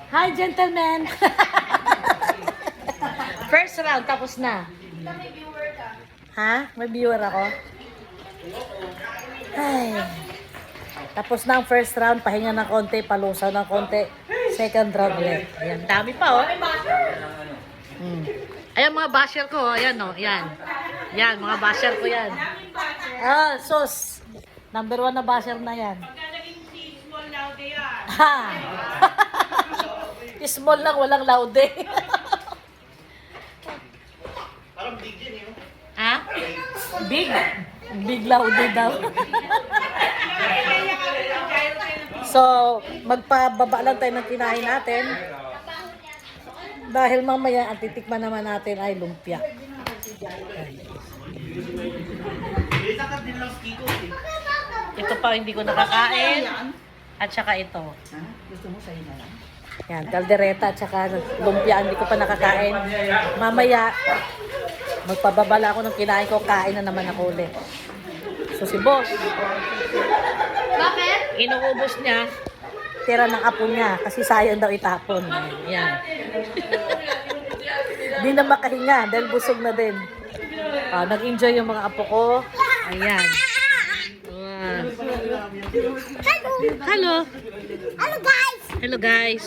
Hi, gentlemen! First round, tapos na. May viewer ka. Ha? May viewer ako? Ay. Tapos na ang first round, pahinga ng konti, palusaw ng konti. Second round ulit. Ayan, dami pa, oh. Ayan, mga basher ko, oh. Ayan, oh. Ayan. Yan, mga basher ko yan. Ah, sus. Number 1 na basher na yan. Ha! Small lang, walang laude. Parang big din yun. Ha? Big? Big laude daw. So, magpababa lang tayo ng kinain natin. Dahil mamaya, ang titikman naman natin ay lumpia. Sakat din lang Kiko. Ito pa hindi ko nakakain. At saka ito. Gusto mo sa'yo na lang? Yan, kaldereta at saka lumpia. Hindi ko pa nakakain. Mamaya, magpababala ako ng kinain ko. Kain na naman ako ulit. So si boss, Bakit? inuubos niya. Tira ng apo niya. Kasi sayang daw itapon. Yan. Di na makahinga dahil busog na din. Nag-enjoy yung mga apo ko. Ayan. Wow. Hello. Hello guys! Hello guys.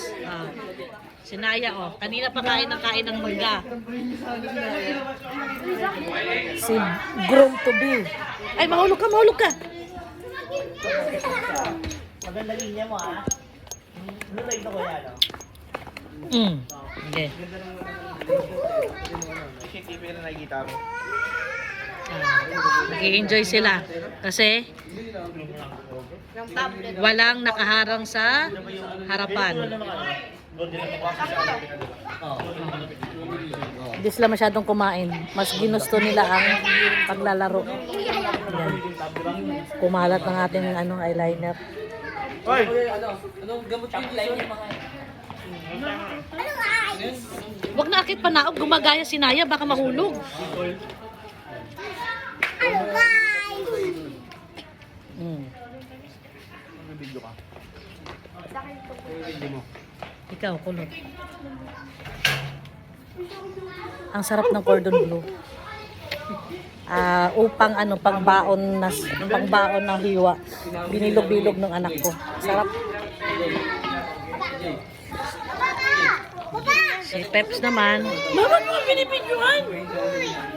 Si Naya, oh. Kanina pa kain ng mangga. Si groom to be. Ay, mahulog ka, mahulog ka. Maganda linya mo ah. Ano ba ito kaya no? Okay. Hindi mo na nakikita mo. Nag-enjoy sila. Kasi walang nakaharang sa harapan. Hindi sila masyadong kumain. Mas ginusto nila ang paglalaro. Yan. Kumalat ng ating eyeliner. Hoy! Huwag na akit panaog, gumagaya si Naya, baka mahulog. Hello guys! Video ka. Ikaw, kulot. Ang sarap ng cordon bleu. Upang pangbaon ng hiwa. Binilog-bilog ng anak ko. Sarap. Si Peps naman. Mama mo ang binibidyohan!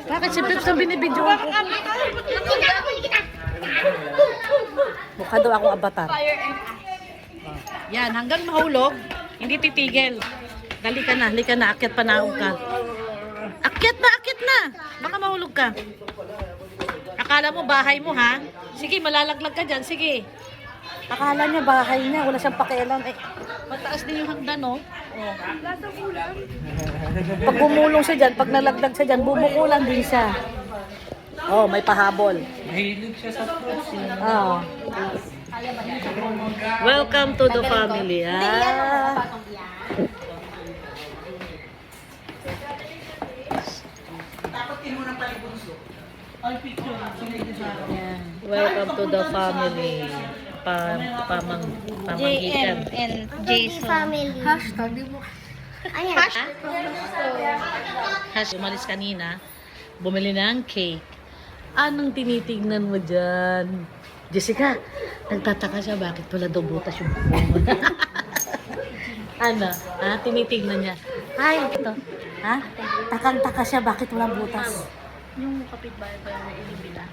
Bakit si Peps ang binibidyohan ko? Mukha daw akong avatar. Yan, hanggang mahulog, hindi titigil. Halika na, akyat panaog ka. Akyat na! Baka mahulog ka. Akala mo bahay mo ha? Sige, malalaglag ka dyan, sige. Akala niya bahay niya, wala siyang pakialam. Mataas din yung hagdan, no? Pag bumulong siya dyan, pag nalaglag siya dyan, bumukulan din siya. May pahabol. Mahilig siya sa fruits. Welcome to the family, Dapat kinunang palibunso. Ay, picture. Sinigil sa akin. Yan. Welcome to the family. Pamanggitan. and Jason. Family. Hashtag, di mo. Ayan. Hash, umalis kanina, bumili ng cake. Anong tinitingnan mo dyan? Jessica, nagtataka siya bakit wala daw butas yung buko mo. Tinitingnan niya. Ay, ito. Takang-taka siya bakit walang butas. Yung kapitbahay ba yung inibila?